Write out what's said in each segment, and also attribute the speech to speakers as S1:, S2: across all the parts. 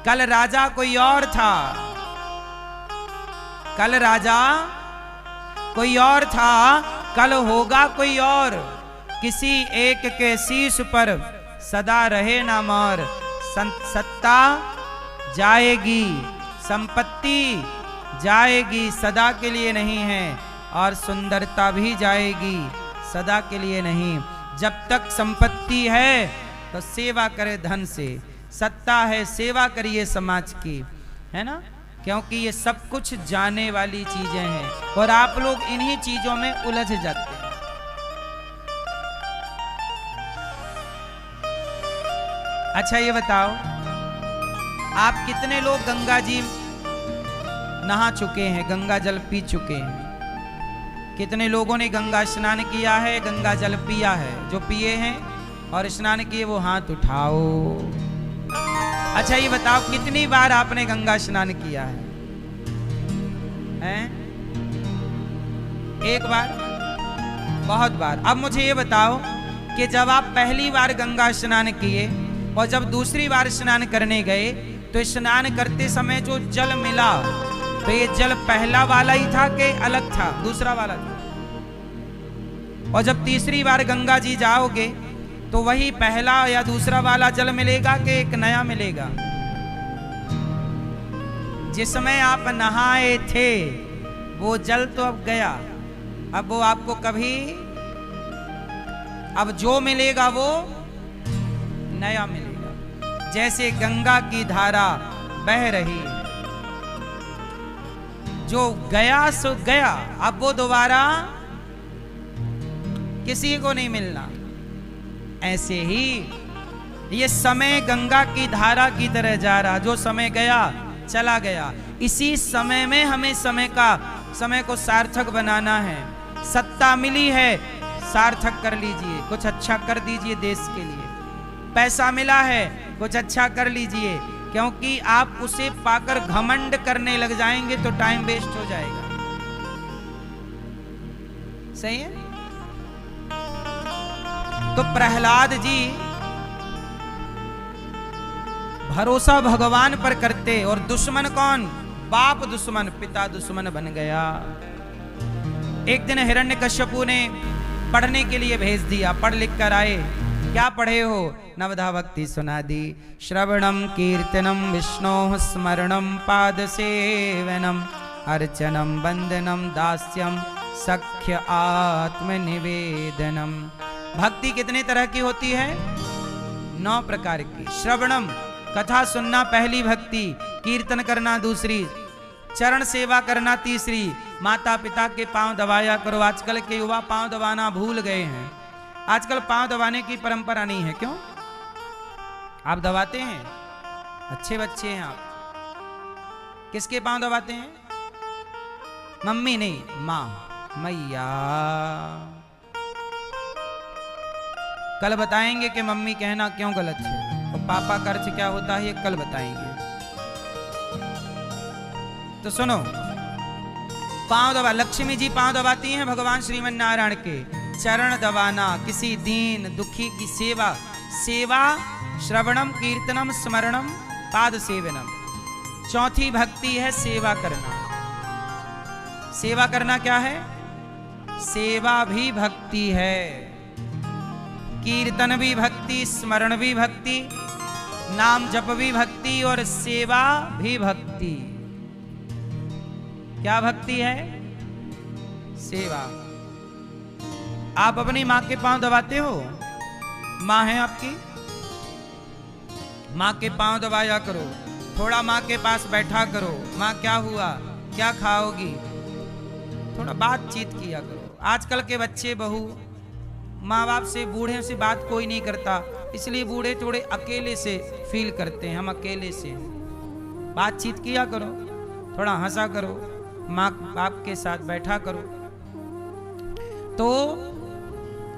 S1: कल राजा कोई और था, कल राजा कोई और था, कल होगा कोई और। किसी एक के शीश पर सदा रहे ना मोर। सत्ता जाएगी, संपत्ति जाएगी, सदा के लिए नहीं है, और सुंदरता भी जाएगी, सदा के लिए नहीं। जब तक संपत्ति है तो सेवा करे धन से, सत्ता है सेवा करिए समाज की, है ना, क्योंकि ये सब कुछ जाने वाली चीजें हैं और आप लोग इन्हीं चीजों में उलझ जाते हैं। अच्छा ये बताओ, आप कितने लोग गंगा जी नहा चुके हैं, गंगा जल पी चुके हैं? कितने लोगों ने गंगा स्नान किया है, गंगा जल पिया है? जो पिए हैं और स्नान किए वो हाथ उठाओ। अच्छा ये बताओ, कितनी बार आपने गंगा स्नान किया है? हैं? एक बार? बहुत बार। अब मुझे ये बताओ कि जब आप पहली बार गंगा स्नान किए और जब दूसरी बार स्नान करने गए तो स्नान करते समय जो जल मिला, तो ये जल पहला वाला ही था कि अलग था, दूसरा वाला था? और जब तीसरी बार गंगा जी जाओगे तो वही पहला या दूसरा वाला जल मिलेगा कि एक नया मिलेगा? जिसमें आप नहाए थे वो जल तो अब गया, अब वो आपको कभी, अब जो मिलेगा वो नया मिलेगा। जैसे गंगा की धारा बह रही, जो गया सो गया, अब वो दोबारा किसी को नहीं मिलना। ऐसे ही ये समय गंगा की धारा की तरह जा रहा, जो समय गया चला गया। इसी समय में हमें समय को सार्थक बनाना है। सत्ता मिली है, सार्थक कर लीजिए, कुछ अच्छा कर दीजिए देश के लिए। पैसा मिला है, कुछ अच्छा कर लीजिए, क्योंकि आप उसे पाकर घमंड करने लग जाएंगे तो टाइम वेस्ट हो जाएगा। सही है? तो प्रहलाद जी भरोसा भगवान पर करते, और दुश्मन कौन? बाप दुश्मन, पिता दुश्मन बन गया। एक दिन हिरण्यकश्यपु ने पढ़ने के लिए भेज दिया, पढ़ लिख कर आए। क्या पढ़े हो? नवधा भक्ति सुना दी। श्रवणम कीर्तनम विष्णोः स्मरणम पाद सेवनम अर्चनम वंदनम दास्यम सख्य आत्मनिवेदनम। भक्ति कितने तरह की होती है? 9 प्रकार की। श्रवणम, कथा सुनना पहली भक्ति, कीर्तन करना दूसरी, चरण सेवा करना तीसरी, माता पिता के पांव दबाया करो। आजकल के युवा पांव दबाना भूल गए हैं। आजकल पांव दबाने की परंपरा नहीं है। क्यों? आप दबाते हैं? अच्छे बच्चे हैं आप। किसके पांव दबाते हैं? मम्मी नहीं, माँ, मैया। कल बताएंगे कि मम्मी कहना क्यों गलत है और पापा का अर्थ क्या होता है, ये कल बताएंगे। तो सुनो, पांव दबा, लक्ष्मी जी पांव दबाती हैं भगवान श्रीमन नारायण के। चरण दबाना, किसी दीन दुखी की सेवा, सेवा श्रवणम कीर्तनम स्मरणम पाद सेवनम। चौथी भक्ति है सेवा करना। सेवा करना क्या है? सेवा भी भक्ति है। कीर्तन भी भक्ति, स्मरण भी भक्ति, नाम जप भी भक्ति और सेवा भी भक्ति। क्या भक्ति है? सेवा। आप अपनी मां के पांव दबाते हो? मां है आपकी, मां के पांव दबाया करो। थोड़ा मां के पास बैठा करो। मां क्या हुआ, क्या खाओगी, थोड़ा बातचीत किया करो। आजकल के बच्चे बहू माँ बाप से, बूढ़े से बात कोई नहीं करता, इसलिए बूढ़े थोड़े अकेले से फील करते हैं। हम अकेले से बातचीत किया करो, थोड़ा हंसा करो, माँ बाप के साथ बैठा करो। तो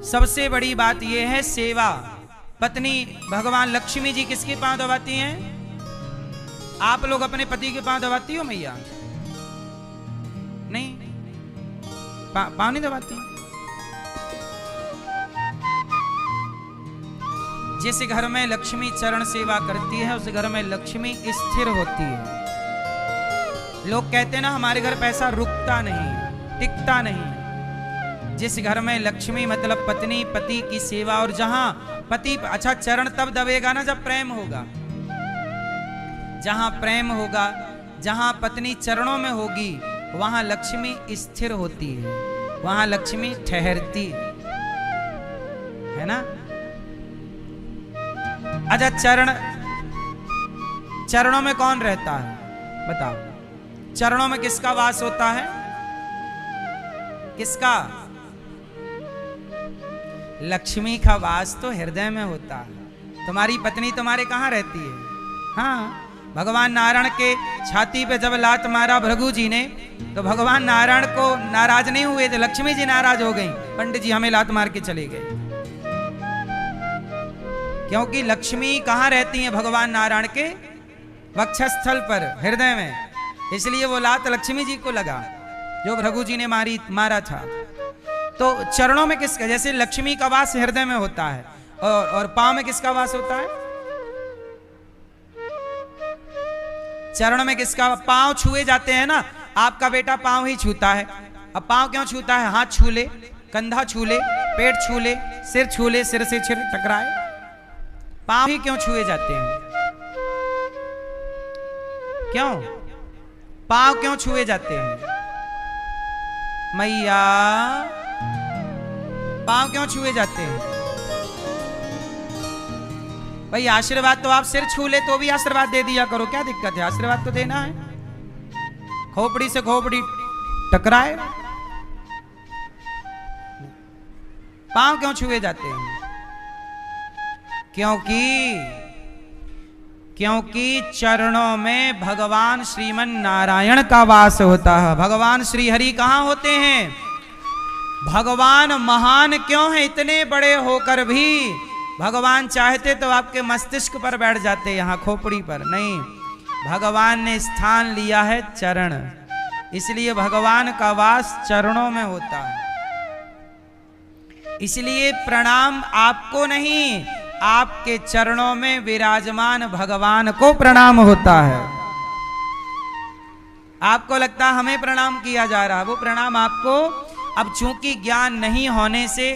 S1: सबसे बड़ी बात यह है सेवा। पत्नी भगवान लक्ष्मी जी किसके पांव दबाती हैं? आप लोग अपने पति के पांव दबाती हो मैया? नहीं, पांव नहीं दबाती। जिस घर में लक्ष्मी चरण सेवा करती है उस घर में लक्ष्मी स्थिर होती है। लोग कहते हैं ना हमारे घर पैसा रुकता नहीं, टिकता नहीं। जिस घर में लक्ष्मी मतलब पत्नी पति की सेवा, और जहां पति अच्छा चरण तब दबेगा ना जब प्रेम होगा। जहां प्रेम होगा, जहां पत्नी चरणों में होगी, वहां लक्ष्मी स्थिर होती है, वहां लक्ष्मी ठहरती है ना। अच्छा चरणों में कौन रहता है बताओ? चरणों में किसका वास होता है? किसका? लक्ष्मी का वास तो हृदय में होता है। तुम्हारी पत्नी तुम्हारे कहां रहती है? हाँ, भगवान नारायण के छाती पे जब लात मारा भृगु जी ने, तो भगवान नारायण को नाराज नहीं हुए थे, लक्ष्मी जी नाराज हो गई। पंडित जी हमें लात मार के चले गए, क्योंकि लक्ष्मी कहां रहती है? भगवान नारायण के वक्षस्थल पर, हृदय में। इसलिए वो लात लक्ष्मी जी को लगा जो भृगु जी ने मारा था। तो चरणों में किसका? जैसे लक्ष्मी का वास हृदय में होता है, और पांव में किसका वास होता है? चरण में किसका? पांव छुए जाते हैं ना। आपका बेटा पांव ही छूता है। अब पांव क्यों छूता है? हाथ छू ले, कंधा छू ले, पेट छू ले, सिर छू ले, सिर से सिर टकराए। पांव ही क्यों छुए जाते हैं? क्यों पांव क्यों छुए जाते हैं? मैया पांव क्यों छुए जाते हैं? भाई आशीर्वाद तो आप सिर छू ले तो भी आशीर्वाद दे दिया करो, क्या दिक्कत है? आशीर्वाद तो देना है। खोपड़ी से खोपड़ी टकराए, पांव क्यों छुए जाते हैं? क्योंकि चरणों में भगवान श्रीमन नारायण का वास होता है। भगवान श्री हरि कहां होते हैं? भगवान महान क्यों है? इतने बड़े होकर भी भगवान चाहते तो आपके मस्तिष्क पर बैठ जाते, यहां खोपड़ी पर नहीं। भगवान ने स्थान लिया है चरण, इसलिए भगवान का वास चरणों में होता है। इसलिए प्रणाम आपको नहीं, आपके चरणों में विराजमान भगवान को प्रणाम होता है। आपको लगता है हमें प्रणाम किया जा रहा है, वो प्रणाम आपको। अब चूंकि ज्ञान नहीं होने से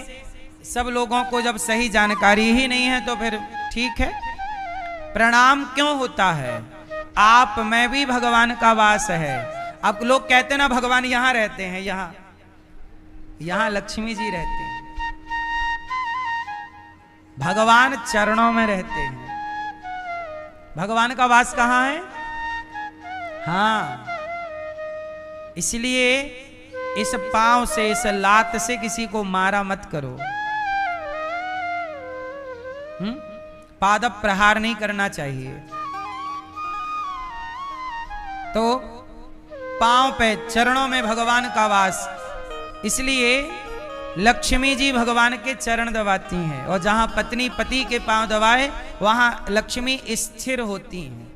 S1: सब लोगों को जब सही जानकारी ही नहीं है तो फिर ठीक है। प्रणाम क्यों होता है? आप में भी भगवान का वास है। अब लोग कहते ना भगवान यहां रहते हैं, यहां लक्ष्मी जी रहते हैं। भगवान चरणों में रहते हैं। भगवान का वास कहां है? हाँ, इसलिए इस पांव से, इस लात से किसी को मारा मत करो। पाद प्रहार नहीं करना चाहिए। तो पांव पे, चरणों में भगवान का वास, इसलिए लक्ष्मी जी भगवान के चरण दबाती हैं, और जहां पत्नी पति के पांव दबाए वहां लक्ष्मी स्थिर होती हैं,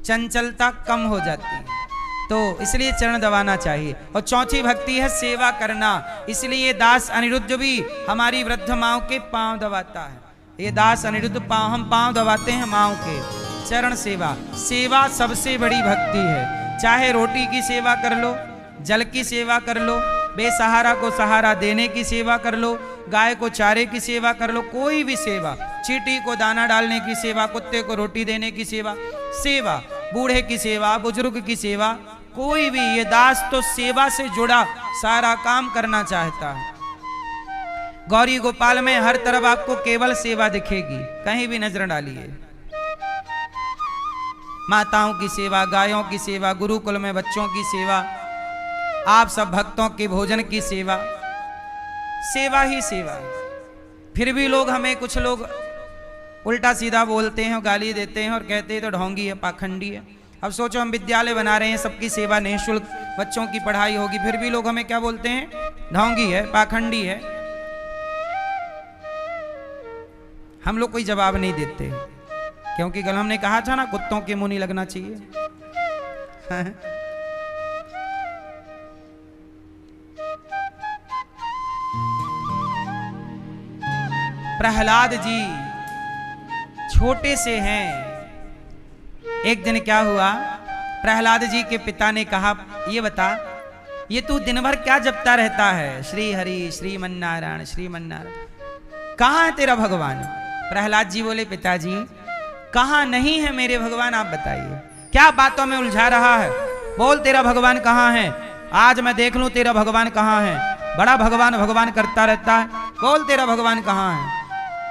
S1: चंचलता कम हो जाती है। तो इसलिए चरण दबाना चाहिए। और चौथी भक्ति है सेवा करना, इसलिए दास अनिरुद्ध भी हमारी वृद्ध माओ के पांव दबाता है। ये दास अनिरुद्ध पांव, हम पांव दबाते हैं माओ के। चरण सेवा, सेवा सबसे बड़ी भक्ति है। चाहे रोटी की सेवा कर लो, जल की सेवा कर लो, बेसहारा को सहारा देने की सेवा कर लो, गाय को चारे की सेवा कर लो, कोई भी सेवा, चींटी को दाना डालने की सेवा, कुत्ते को रोटी देने की सेवा, सेवा, बूढ़े की सेवा, बुजुर्ग की सेवा, कोई भी। ये दास तो सेवा से जुड़ा सारा काम करना चाहता है। गौरी गोपाल में हर तरफ आपको केवल सेवा दिखेगी, कहीं भी नजर डालिए। माताओं की सेवा, गायों की सेवा, गुरुकुल में बच्चों की सेवा, आप सब भक्तों के भोजन की सेवा, सेवा ही सेवा। फिर भी लोग, हमें कुछ लोग उल्टा सीधा बोलते हैं, गाली देते हैं और कहते हैं तो ढोंगी है, पाखंडी है। अब सोचो हम विद्यालय बना रहे हैं, सबकी सेवा निःशुल्क, बच्चों की पढ़ाई होगी, फिर भी लोग हमें क्या बोलते हैं? ढोंगी है, पाखंडी है। हम लोग कोई जवाब नहीं देते, क्योंकि कल हमने कहा था ना, कुत्तों के मुंह नहीं लगना चाहिए। प्रहलाद जी छोटे से हैं। एक दिन क्या हुआ, प्रहलाद जी के पिता ने कहा, ये बता, ये तू दिन भर क्या जपता रहता है, श्री हरि श्रीमन्नारायण श्रीमन्नारायण, कहाँ है तेरा भगवान? प्रहलाद जी बोले, पिताजी कहाँ नहीं है मेरे भगवान, आप बताइए, क्या बातों में उलझा रहा है, बोल तेरा भगवान कहाँ है, आज मैं देख लूं तेरा भगवान कहाँ है, बड़ा भगवान भगवान करता रहता है, बोल तेरा भगवान कहाँ है?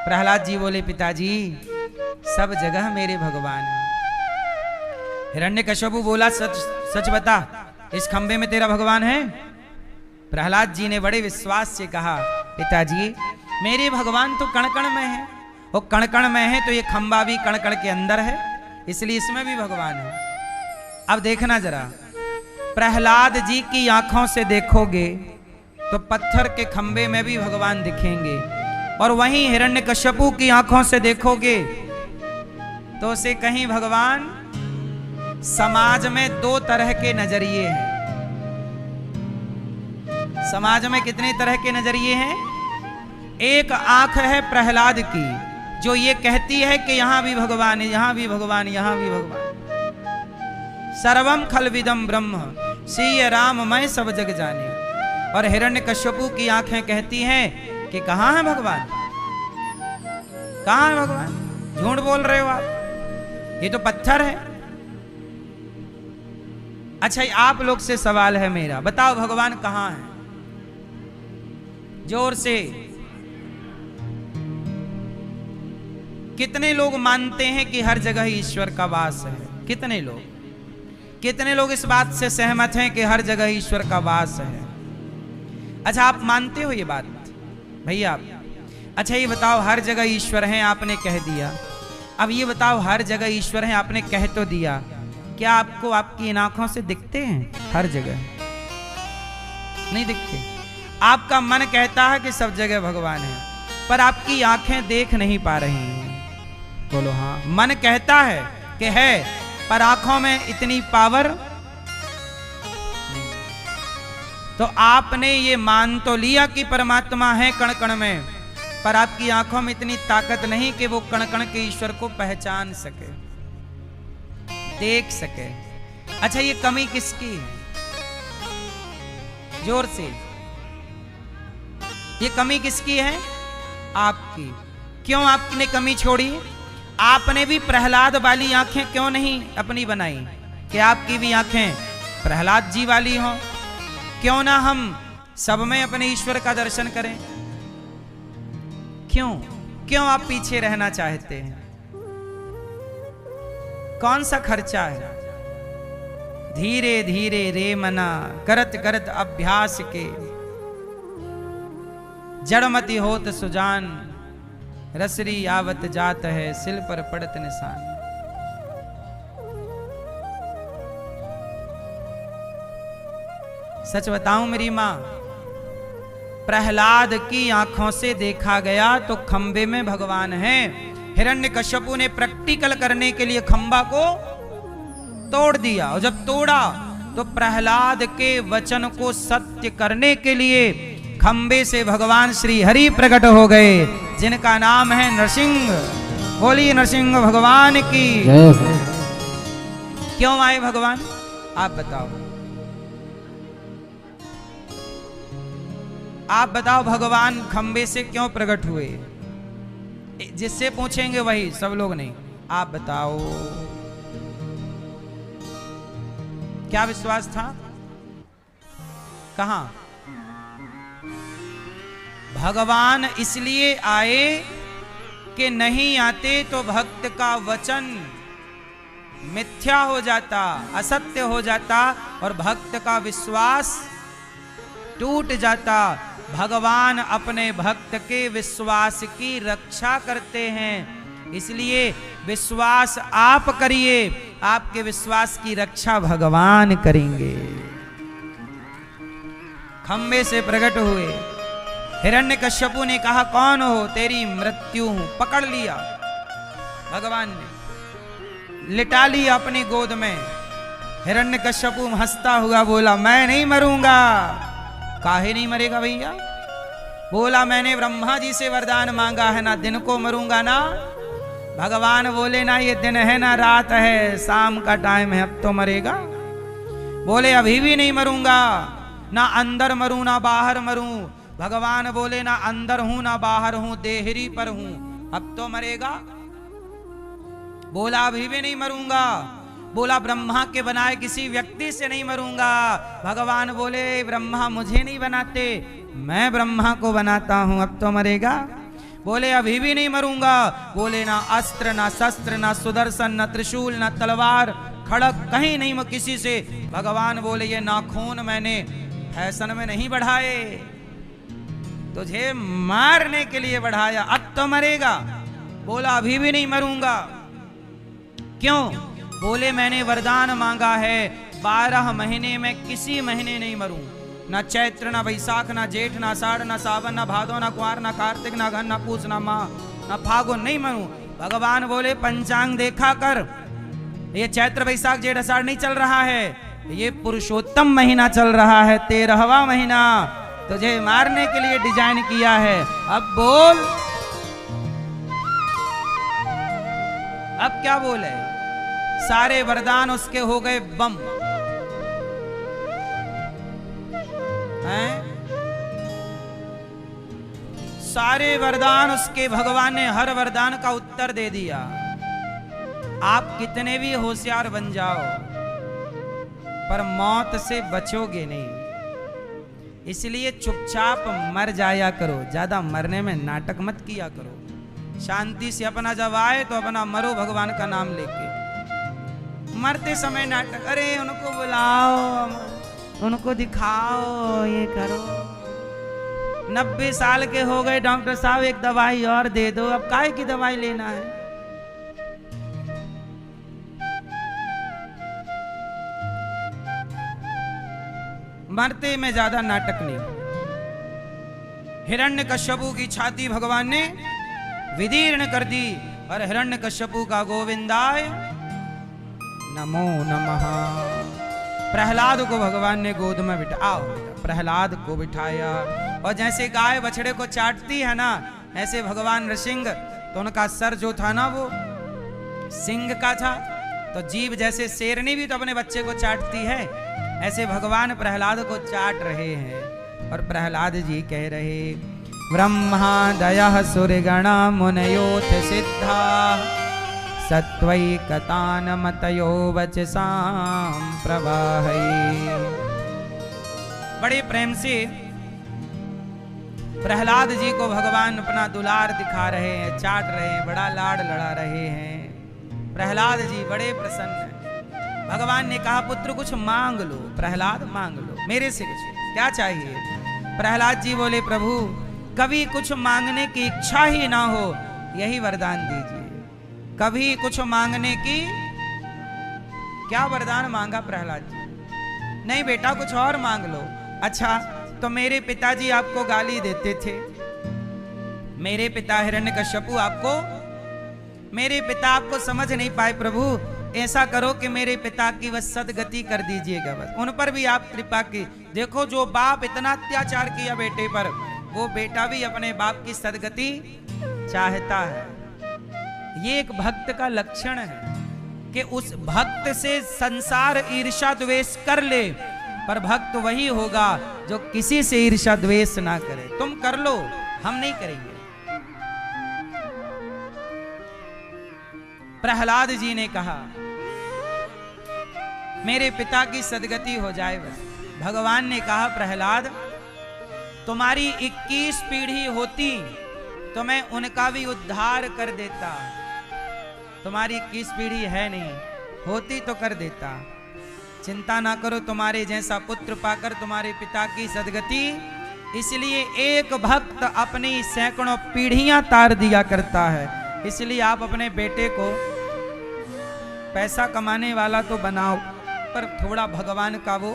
S1: प्रहलाद जी बोले, पिताजी सब जगह मेरे भगवान है। हिरण्यकश्यपु बोला, सच सच बता, इस खंबे में तेरा भगवान है? प्रहलाद जी ने बड़े विश्वास से कहा, पिताजी मेरे भगवान तो कण कण में है, वो कण कण में है तो ये खंबा भी कण कण के अंदर है, इसलिए इसमें भी भगवान है। अब देखना जरा, प्रहलाद जी की आंखों से देखोगे तो पत्थर के खंबे में भी भगवान दिखेंगे, और वहीं हिरण्यकश्यपु की आंखों से देखोगे तो उसे कहीं भगवान। समाज में दो तरह के नजरिए हैं। समाज में कितने तरह के नजरिए हैं? एक आंख है प्रहलाद की, जो ये कहती है कि यहां भी भगवान है, यहां भी भगवान, यहां भी भगवान, सर्वम खलविदम ब्रह्म, श्री राम मैं सब जग जाने। और हिरण्यकश्यपु की आंखें कहती हैं कि कहां है भगवान, कहां है भगवान, झूठ बोल रहे हो आप, ये तो पत्थर है। अच्छा, आप लोग से सवाल है मेरा, बताओ भगवान कहां है? जोर से। कितने लोग मानते हैं कि हर जगह ईश्वर का वास है? कितने लोग, कितने लोग इस बात से सहमत हैं कि हर जगह ईश्वर का वास है? अच्छा, आप मानते हो ये बात भैया? अच्छा ये बताओ, हर जगह ईश्वर है आपने कह दिया, अब ये बताओ हर जगह ईश्वर है आपने कह तो दिया, क्या आपको आपकी इन आंखों से दिखते हैं? हर जगह नहीं दिखते। आपका मन कहता है कि सब जगह भगवान है, पर आपकी आंखें देख नहीं पा रही हैं। बोलो हाँ। मन कहता है कि है, पर आंखों में इतनी पावर नहीं। तो आपने ये मान तो लिया कि परमात्मा है कण कण में, पर आपकी आंखों में इतनी ताकत नहीं कि वो कण कण के ईश्वर को पहचान सके, देख सके। अच्छा, ये कमी किसकी है? जोर से, ये कमी किसकी है? आपकी। क्यों आपने कमी छोड़ी? आपने भी प्रहलाद वाली आंखें क्यों नहीं अपनी बनाई कि आपकी भी आंखें प्रहलाद जी वाली हों? क्यों ना हम सब में अपने ईश्वर का दर्शन करें? क्यों क्यों आप पीछे रहना चाहते हैं? कौन सा खर्चा है? धीरे धीरे रे मना, करत करत अभ्यास के, जड़मति होत सुजान, रसरी आवत जात है, सिल पर पड़त निशान। सच बताऊं मेरी मां, प्रहलाद की आंखों से देखा गया तो खंबे में भगवान है। हिरण्यकश्यपु ने प्रैक्टिकल करने के लिए खंबा को तोड़ दिया, और जब तोड़ा तो प्रहलाद के वचन को सत्य करने के लिए खंबे से भगवान श्री हरि प्रकट हो गए, जिनका नाम है नरसिंह। बोलिए नरसिंह भगवान की। क्यों आए भगवान, आप बताओ, आप बताओ, भगवान खंबे से क्यों प्रकट हुए? जिससे पूछेंगे वही, सब लोग नहीं। आप बताओ, क्या विश्वास था? कहां? भगवान इसलिए आए कि नहीं आते तो भक्त का वचन मिथ्या हो जाता, असत्य हो जाता, और भक्त का विश्वास टूट जाता। भगवान अपने भक्त के विश्वास की रक्षा करते हैं, इसलिए विश्वास आप करिए, आपके विश्वास की रक्षा भगवान करेंगे। खंबे से प्रकट हुए। हिरण्यकश्यपु ने कहा, कौन हो? तेरी मृत्यु हूं। पकड़ लिया भगवान ने, लिटा लिया अपनी गोद में। हिरण्यकश्यपु हंसता हुआ बोला, मैं नहीं मरूंगा। काहे नहीं मरेगा भैया? बोला मैंने ब्रह्मा जी से वरदान मांगा है, ना दिन को मरूंगा ना। भगवान बोले ना ये दिन है ना रात है, शाम का टाइम है, अब तो मरेगा। बोले अभी भी नहीं मरूंगा, ना अंदर मरूं ना बाहर मरूं। भगवान बोले ना अंदर हूं ना बाहर हूं, देहरी पर हूं, अब तो मरेगा। बोला अभी भी नहीं मरूंगा। बोला ब्रह्मा के बनाए किसी व्यक्ति से नहीं मरूंगा। भगवान बोले ब्रह्मा मुझे नहीं बनाते, मैं ब्रह्मा को बनाता हूं, अब तो मरेगा। बोले अभी भी नहीं मरूंगा। बोले ना अस्त्र ना शस्त्र ना सुदर्शन ना त्रिशूल ना तलवार खड़क कहीं नहीं मैं किसी से। भगवान बोले ये नाखून मैंने फैशन में नहीं बढ़ाए, तुझे मारने के लिए बढ़ाया, अब तो मरेगा। बोला अभी भी नहीं मरूंगा। क्यों? बोले मैंने वरदान मांगा है 12 महीने में किसी महीने नहीं मरूं, ना चैत्र ना वैशाख ना जेठ ना आषाढ़ ना सावन ना भादो ना कुंवार ना कार्तिक ना घन ना पूस ना माह ना फागुन नहीं मरूं। भगवान बोले पंचांग देखा कर, ये चैत्र वैशाख जेठ आषाढ़ नहीं चल रहा है, ये पुरुषोत्तम महीना चल रहा है, 13वां महीना, तुझे मारने के लिए डिजाइन किया है। अब बोल, अब क्या बोले? सारे वरदान उसके हो गए बम हैं? सारे वरदान उसके, भगवान ने हर वरदान का उत्तर दे दिया। आप कितने भी होशियार बन जाओ पर मौत से बचोगे नहीं, इसलिए चुपचाप मर जाया करो, ज्यादा मरने में नाटक मत किया करो। शांति से अपना जब आए तो अपना मरो भगवान का नाम लेके। मरते समय नाटक, अरे उनको बुलाओ, उनको दिखाओ, ये करो। 90 साल के हो गए, डॉक्टर साहब एक दवाई और दे दो, अब काहे की दवाई लेना है? मरते में ज्यादा नाटक नहीं। हिरण्यकश्यपु की छाती भगवान ने विदीर्ण कर दी और हिरण्यकश्यपु का गोविंदाय नमो नमः। प्रहलाद को भगवान ने गोद में आओ बेटा, प्रहलाद को बिठाया और जैसे गाय बछड़े को चाटती है ना, ऐसे भगवान नृसिंह, तो उनका सर जो था ना वो सिंह का था, तो जीभ जैसे शेरनी भी तो अपने बच्चे को चाटती है, ऐसे भगवान प्रहलाद को चाट रहे हैं। और प्रहलाद जी कह रहे ब्रह्मा दयः सुरगणा मुनयोथ सिद्धा सत्वैकतान मतयो वचसां प्रवाहै। बड़े प्रेम से प्रहलाद जी को भगवान अपना दुलार दिखा रहे हैं, चाट रहे हैं, बड़ा लाड़ लड़ा रहे हैं। प्रहलाद जी बड़े प्रसन्न हैं। भगवान ने कहा पुत्र कुछ मांग लो। प्रहलाद मांग लो, मेरे से कुछ क्या चाहिए? प्रहलाद जी बोले प्रभु कभी कुछ मांगने की इच्छा ही ना हो, यही वरदान दीजिए। कभी कुछ मांगने की, क्या वरदान मांगा प्रहलाद जी? नहीं बेटा कुछ और मांग लो। अच्छा तो मेरे पिताजी आपको गाली देते थे, मेरे पिता हिरण्यकश्यपु आपको, मेरे पिता आपको समझ नहीं पाए। प्रभु ऐसा करो कि मेरे पिता की वह सदगति कर दीजिएगा, बस उन पर भी आप कृपा की। देखो जो बाप इतना अत्याचार किया बेटे पर, वो बेटा भी अपने बाप की सदगति चाहता है। ये एक भक्त का लक्षण है कि उस भक्त से संसार ईर्ष्या द्वेष कर ले, पर भक्त वही होगा जो किसी से ईर्ष्या द्वेष ना करे। तुम कर लो, हम नहीं करेंगे। प्रहलाद जी ने कहा मेरे पिता की सदगति हो जाए बस। भगवान ने कहा प्रहलाद तुम्हारी 21 पीढ़ी होती तो मैं उनका भी उद्धार कर देता। तुम्हारी 21 पीढ़ी है नहीं, होती तो कर देता। चिंता ना करो, तुम्हारे जैसा पुत्र पाकर तुम्हारे पिता की सदगति। इसलिए एक भक्त अपनी सैकड़ों पीढ़ियां तार दिया करता है। इसलिए आप अपने बेटे को पैसा कमाने वाला तो बनाओ, पर थोड़ा भगवान का वो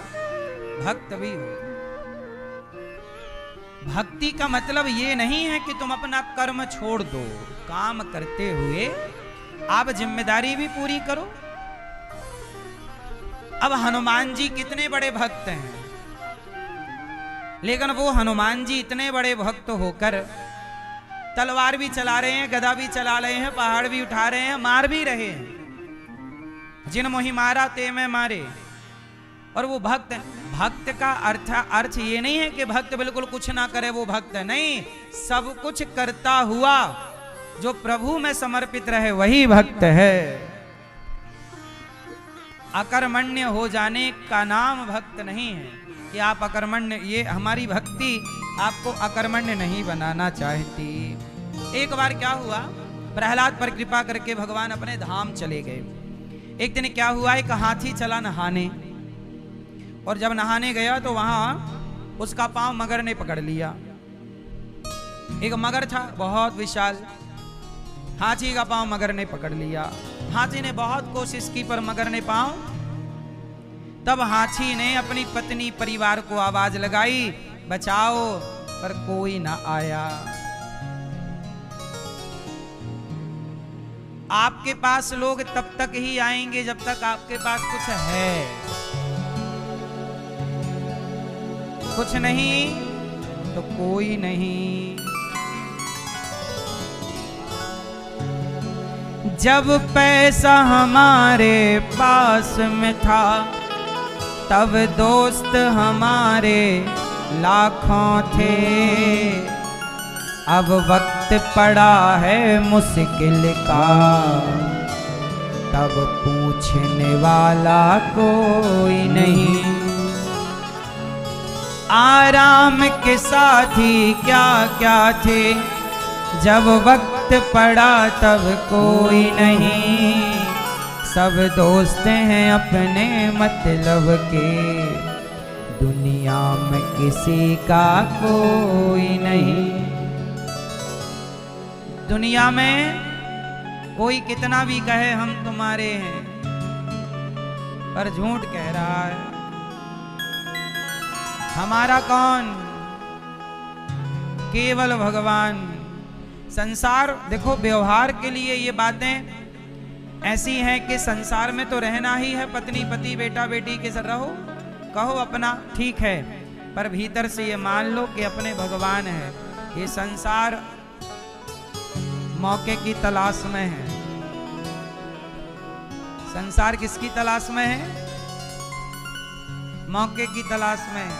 S1: भक्त भी हो। भक्ति का मतलब ये नहीं है कि तुम अपना कर्म छोड़ दो, काम करते हुए आप जिम्मेदारी भी पूरी करो। अब हनुमान जी कितने बड़े भक्त हैं, लेकिन वो हनुमान जी इतने बड़े भक्त होकर तलवार भी चला रहे हैं, गदा भी चला रहे हैं, पहाड़ भी उठा रहे हैं, मार भी रहे हैं। जिन मोहि मारा ते मैं मारे। और वो भक्त, भक्त का अर्थ ये नहीं है कि भक्त बिल्कुल कुछ ना करे, वो भक्त नहीं, सब कुछ करता हुआ जो प्रभु में समर्पित रहे वही भक्त है। अकर्मण्य हो जाने का नाम भक्त नहीं है कि आप अकर्मण्य, ये हमारी भक्ति आपको अकर्मण्य नहीं बनाना चाहती। एक बार क्या हुआ, प्रहलाद पर कृपा करके भगवान अपने धाम चले गए। एक दिन क्या हुआ, एक हाथी चला नहाने, और जब नहाने गया तो वहां उसका पांव मगर ने पकड़ लिया। एक मगर था बहुत विशाल, हाथी का पांव मगर ने पकड़ लिया। हाथी ने बहुत कोशिश की पर मगर ने पांव, तब हाथी ने अपनी पत्नी परिवार को आवाज लगाई, बचाओ, पर कोई ना आया। आपके पास लोग तब तक ही आएंगे जब तक आपके पास कुछ है, कुछ नहीं तो कोई नहीं। जब पैसा हमारे पास में था तब दोस्त हमारे लाखों थे। अब वक्त पड़ा है मुश्किल का, तब पूछने वाला कोई नहीं। आराम के साथी क्या क्या थे, जब वक्त पड़ा तब कोई नहीं। सब दोस्त हैं अपने मतलब के, दुनिया में किसी का कोई नहीं। दुनिया में कोई कितना भी कहे हम तुम्हारे हैं, पर झूठ कह रहा है। हमारा कौन, केवल भगवान। संसार देखो, व्यवहार के लिए ये बातें ऐसी हैं कि संसार में तो रहना ही है, पत्नी पति बेटा बेटी के साथ रहो, कहो अपना, ठीक है, पर भीतर से ये मान लो कि अपने भगवान है। ये संसार मौके की तलाश में है। संसार किसकी तलाश में है? मौके की तलाश में है।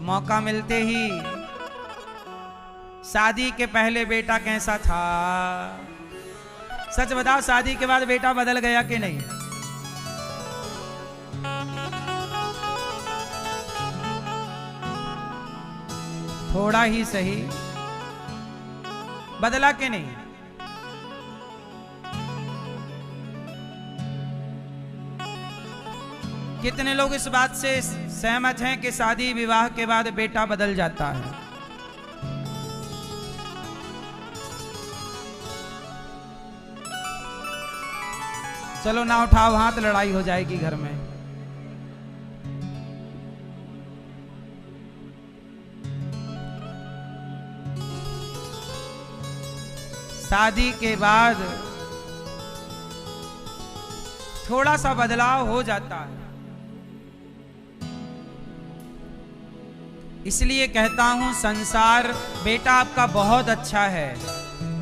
S1: मौका मिलते ही, शादी के पहले बेटा कैसा था? सच बताओ, शादी के बाद बेटा बदल गया कि नहीं? थोड़ा ही सही, बदला कि नहीं? कितने लोग इस बात से सहमत हैं कि शादी विवाह के बाद बेटा बदल जाता है? चलो ना उठाओ हाथ, लड़ाई हो जाएगी घर में। शादी के बाद थोड़ा सा बदलाव हो जाता है। इसलिए कहता हूं, संसार बेटा आपका बहुत अच्छा है,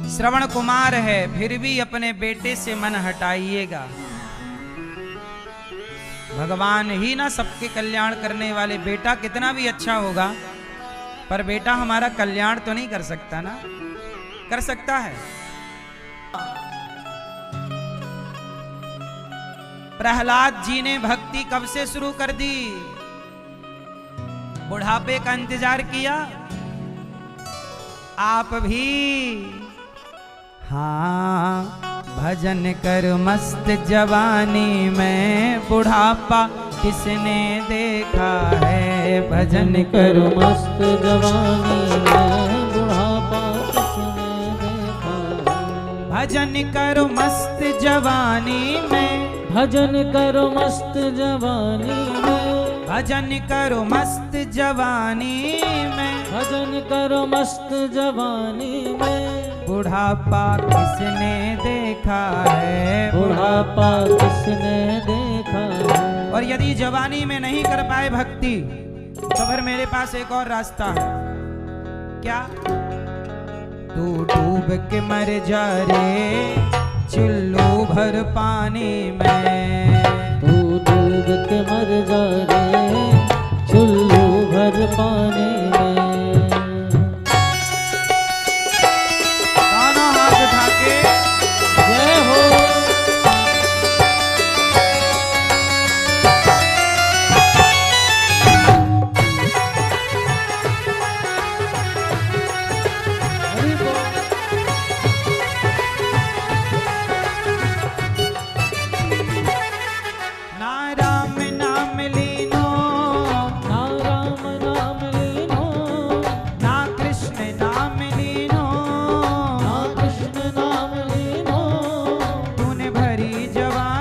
S1: श्रवण कुमार है, फिर भी अपने बेटे से मन हटाइएगा। भगवान ही ना सबके कल्याण करने वाले। बेटा कितना भी अच्छा होगा, पर बेटा हमारा कल्याण तो नहीं कर सकता ना? कर सकता है? प्रहलाद जी ने भक्ति कब से शुरू कर दी? बुढ़ापे का इंतजार किया? आप भी हाँ, भजन कर मस्त जवानी में, बुढ़ापा किसने देखा है? भजन कर
S2: मस्त जवानी में, बुढ़ापा किसने देखा है?
S1: भजन करो मस्त जवानी में,
S2: भजन करो मस्त जवानी में,
S1: भजन करो मस्त जवानी में,
S2: भजन करो मस्त जवानी में।
S1: बुढ़ापा किसने देखा है?
S2: बुढ़ापा किसने देखा है?
S1: और यदि जवानी में नहीं कर पाए भक्ति, तो फिर मेरे पास एक और रास्ता है। क्या? तू डूब के मर जा रे चुल्लू भर पानी में,
S2: तू डूब के मर जा रे चुल्लू भर पानी